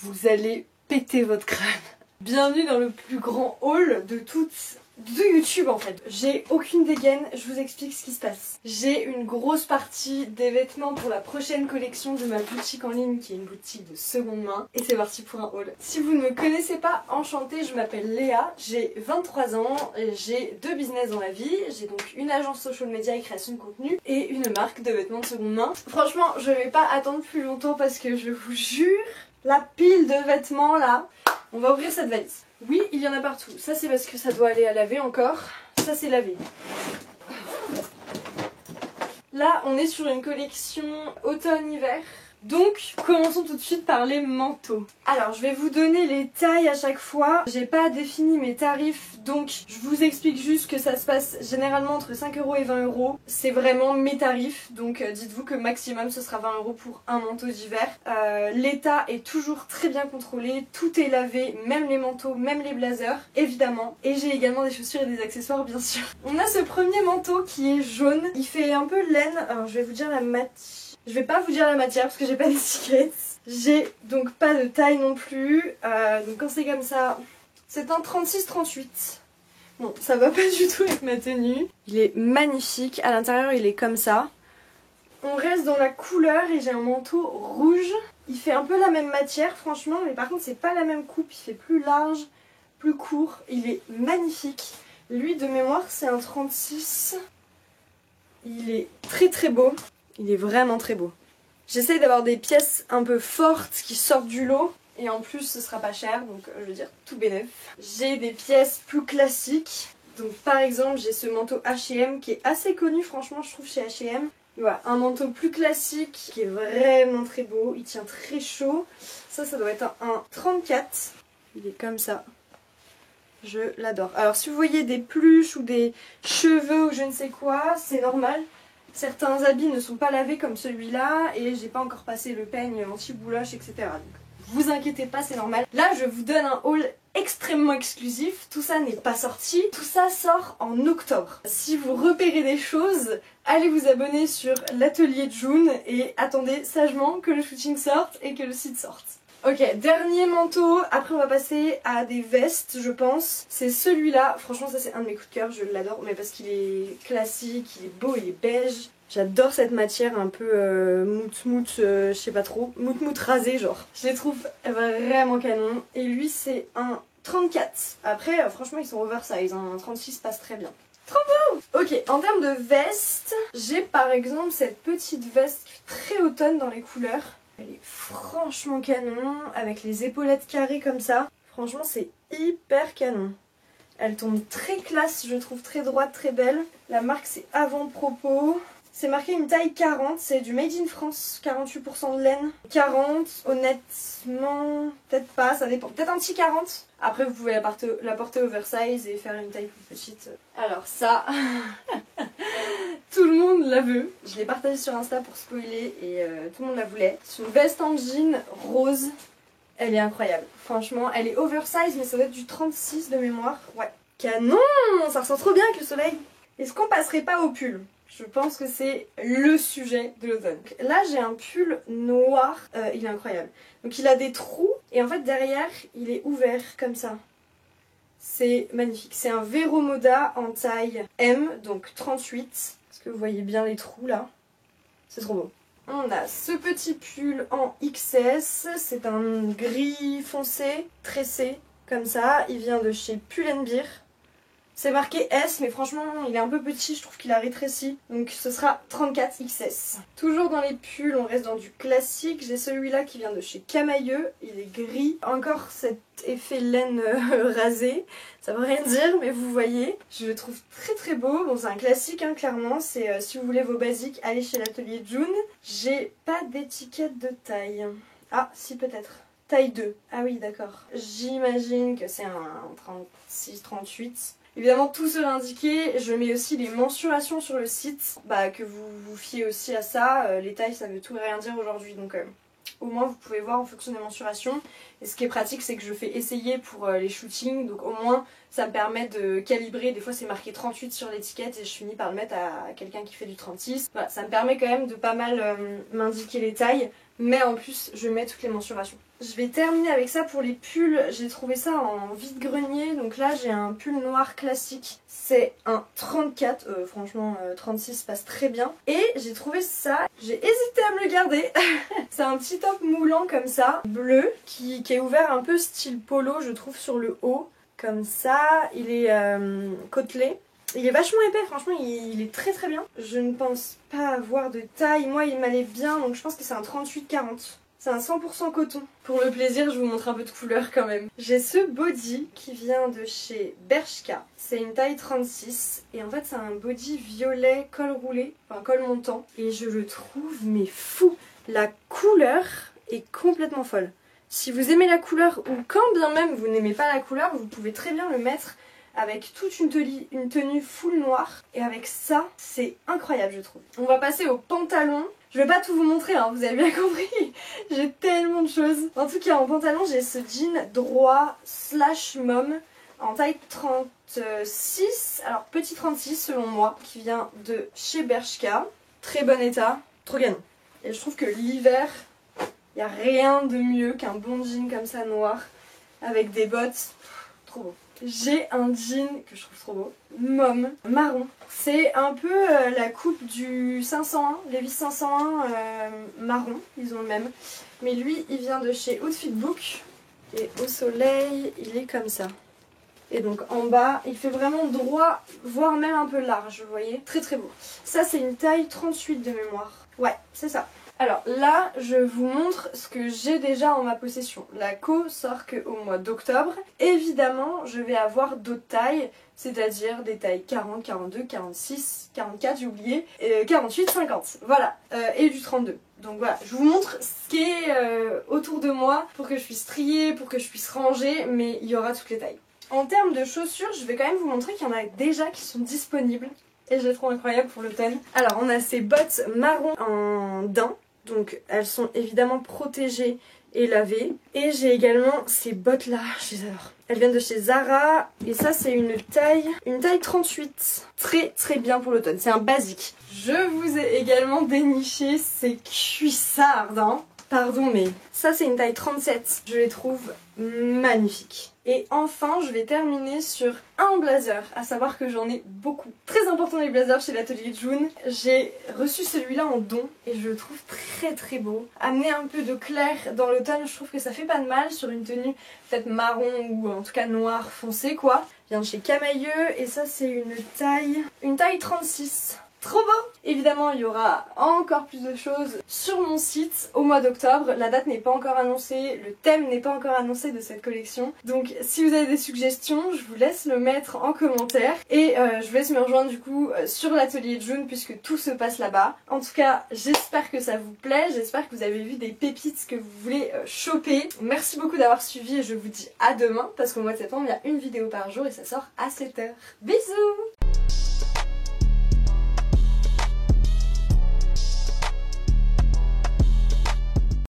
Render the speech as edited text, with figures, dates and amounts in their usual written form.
vous allez péter votre crâne. Bienvenue dans le plus grand haul de YouTube en fait. J'ai aucune dégaine, je vous explique ce qui se passe. J'ai une grosse partie des vêtements pour la prochaine collection de ma boutique en ligne qui est une boutique de seconde main. Et c'est parti pour un haul. Si vous ne me connaissez pas, enchantée, je m'appelle Léa, j'ai 23 ans, j'ai 2 business dans la vie. J'ai donc une agence social media et création de contenu et une marque de vêtements de seconde main. Franchement, je vais pas attendre plus longtemps parce que je vous jure, la pile de vêtements là, on va ouvrir cette valise. Oui, il y en a partout. Ça, c'est parce que ça doit aller à laver encore. Ça, c'est lavé. Là, on est sur une collection automne-hiver. Donc, commençons tout de suite par les manteaux. Alors, je vais vous donner les tailles à chaque fois. J'ai pas défini mes tarifs, donc je vous explique juste que ça se passe généralement entre 5 € et 20 €. C'est vraiment mes tarifs, donc dites-vous que maximum ce sera 20 € pour un manteau d'hiver. L'état est toujours très bien contrôlé, tout est lavé, même les manteaux, même les blazers, évidemment. Et j'ai également des chaussures et des accessoires, bien sûr. On a ce premier manteau qui est jaune. Il fait un peu laine. Alors, je vais vous dire la matière. Je vais pas vous dire la matière parce que j'ai pas d'étiquette. J'ai donc pas de taille non plus. Donc quand c'est comme ça, c'est un 36-38. Bon, ça va pas du tout avec ma tenue. Il est magnifique. À l'intérieur, il est comme ça. On reste dans la couleur et j'ai un manteau rouge. Il fait un peu la même matière, franchement, mais par contre, c'est pas la même coupe. Il fait plus large, plus court. Il est magnifique. Lui, de mémoire, c'est un 36. Il est très très beau. Il est vraiment très beau. J'essaye d'avoir des pièces un peu fortes qui sortent du lot. Et en plus ce sera pas cher, donc je veux dire tout bénef. J'ai des pièces plus classiques. Donc par exemple j'ai ce manteau H&M qui est assez connu franchement je trouve chez H&M. Voilà, un manteau plus classique qui est vraiment très beau. Il tient très chaud. Ça doit être un 34. Il est comme ça. Je l'adore. Alors si vous voyez des pluches ou des cheveux ou je ne sais quoi, c'est normal. Certains habits ne sont pas lavés comme celui-là et j'ai pas encore passé le peigne anti-bouloche, etc. Donc vous inquiétez pas, c'est normal. Là, je vous donne un haul extrêmement exclusif. Tout ça n'est pas sorti. Tout ça sort en octobre. Si vous repérez des choses, allez vous abonner sur l'atelier de June et attendez sagement que le shooting sorte et que le site sorte. Ok, dernier manteau, après on va passer à des vestes je pense. C'est celui-là, franchement ça c'est un de mes coups de cœur, je l'adore, mais parce qu'il est classique, il est beau, il est beige. J'adore cette matière un peu mout-mout, je sais pas trop, mout-mout rasé genre. Je les trouve vraiment canon. Et lui c'est un 34. Après franchement ils sont oversize, hein. Un 36 passe très bien. Trop beau! Ok, en termes de vestes, j'ai par exemple cette petite veste très automne dans les couleurs. Elle est franchement canon, avec les épaulettes carrées comme ça. Franchement, c'est hyper canon. Elle tombe très classe, je trouve très droite, très belle. La marque, c'est Avant-Propos. C'est marqué une taille 40, c'est du Made in France, 48% de laine. 40, honnêtement, peut-être pas, ça dépend. Peut-être un petit 40. Après, vous pouvez la porter oversize et faire une taille plus petite. Alors ça... Tout le monde la veut. Je l'ai partagée sur Insta pour spoiler et tout le monde la voulait. C'est une veste en jean rose. Elle est incroyable. Franchement, elle est oversize mais ça doit être du 36 de mémoire. Ouais. Canon! Ça ressort trop bien avec le soleil. Est-ce qu'on passerait pas au pull? Je pense que c'est le sujet de l'automne. Là, j'ai un pull noir. Il est incroyable. Donc il a des trous et en fait derrière, il est ouvert comme ça. C'est magnifique. C'est un Vero Moda en taille M, donc 38. Est-ce que vous voyez bien les trous là? C'est trop beau. On a ce petit pull en XS. C'est un gris foncé, tressé, comme ça. Il vient de chez Pull&Bear. C'est marqué S, mais franchement, il est un peu petit, je trouve qu'il a rétréci. Donc ce sera 34 XS. Toujours dans les pulls, on reste dans du classique. J'ai celui-là qui vient de chez Camailleux. Il est gris. Encore cet effet laine rasée. Ça veut rien dire, mais vous voyez. Je le trouve très très beau. Bon, c'est un classique, hein, clairement. C'est si vous voulez vos basiques, allez chez l'atelier June. J'ai pas d'étiquette de taille. Ah, si peut-être. Taille 2. Ah oui, d'accord. J'imagine que c'est un 36-38. Évidemment tout sera indiqué, je mets aussi les mensurations sur le site, que vous vous fiez aussi à ça, les tailles ça veut tout et rien dire aujourd'hui donc au moins vous pouvez voir en fonction des mensurations. Et ce qui est pratique c'est que je fais essayer pour les shootings, donc au moins ça me permet de calibrer, des fois c'est marqué 38 sur l'étiquette et je finis par le mettre à quelqu'un qui fait du 36. Voilà, ça me permet quand même de pas mal m'indiquer les tailles. mais en plus je mets toutes les mensurations. Je vais terminer avec ça pour les pulls. J'ai trouvé ça en vide-grenier. Donc là j'ai un pull noir classique. C'est un 34. Franchement 36 passe très bien. Et j'ai trouvé ça. J'ai hésité à me le garder. C'est un petit top moulant comme ça. Bleu. Qui est ouvert un peu style polo je trouve sur le haut. Comme ça. Il est côtelé. Il est vachement épais, franchement il est très très bien. Je ne pense pas avoir de taille. Moi il m'allait bien donc je pense que c'est un 38-40. C'est un 100% coton. Pour le plaisir, je vous montre un peu de couleur quand même. J'ai ce body qui vient de chez Bershka. C'est une taille 36 et en fait c'est un body violet col roulé, enfin col montant. Et je le trouve mais fou. La couleur est complètement folle. Si vous aimez la couleur ou quand bien même vous n'aimez pas la couleur, vous pouvez très bien le mettre avec toute une tenue full noire. Et avec ça, c'est incroyable je trouve. On va passer au pantalon. Je vais pas tout vous montrer, hein, vous avez bien compris. J'ai tellement de choses. En tout cas, en pantalon, j'ai ce jean droit slash mom en taille 36. Alors, petit 36 selon moi, qui vient de chez Bershka. Très bon état, trop canon. Et je trouve que l'hiver, il n'y a rien de mieux qu'un bon jean comme ça noir avec des bottes. Trop beau. J'ai un jean que je trouve trop beau, mom, marron. C'est un peu la coupe du 501, Levi's 501 marron, ils ont le même. Mais lui, il vient de chez Outfit Book. Et au soleil, il est comme ça. Et donc en bas, il fait vraiment droit, voire même un peu large, vous voyez. Très très beau. Ça, c'est une taille 38 de mémoire. Ouais, c'est ça. Alors là, je vous montre ce que j'ai déjà en ma possession. La co sort qu'au mois d'octobre. Évidemment, je vais avoir d'autres tailles, c'est-à-dire des tailles 40, 42, 46, 44, j'ai oublié, 48, 50. Voilà, et du 32. Donc voilà, je vous montre ce qui est autour de moi pour que je puisse trier, pour que je puisse ranger, mais il y aura toutes les tailles. En termes de chaussures, je vais quand même vous montrer qu'il y en a déjà qui sont disponibles. Et je les trouve incroyables pour l'automne. Alors on a ces bottes marron en daim. Donc elles sont évidemment protégées et lavées. Et j'ai également ces bottes là, je les adore. Elles viennent de chez Zara et ça c'est une taille 38. Très très bien pour l'automne, c'est un basique. Je vous ai également déniché ces cuissardes, hein. Pardon mais ça c'est une taille 37. Je les trouve magnifiques. Et enfin, je vais terminer sur un blazer, à savoir que j'en ai beaucoup. Très important les blazers chez l'atelier June. J'ai reçu celui-là en don et je le trouve très très beau. Amener un peu de clair dans l'automne, je trouve que ça fait pas de mal sur une tenue peut-être marron ou en tout cas noir foncé quoi. Vient de chez Camailleux et ça c'est une taille 36. Trop beau! Évidemment, il y aura encore plus de choses sur mon site au mois d'octobre. La date n'est pas encore annoncée, le thème n'est pas encore annoncé de cette collection. Donc si vous avez des suggestions, je vous laisse le mettre en commentaire. Et je vous laisse me rejoindre du coup sur l'atelier de June puisque tout se passe là-bas. En tout cas, j'espère que ça vous plaît, j'espère que vous avez vu des pépites que vous voulez choper. Merci beaucoup d'avoir suivi et je vous dis à demain parce qu'au mois de septembre, il y a une vidéo par jour et ça sort à 7h. Bisous!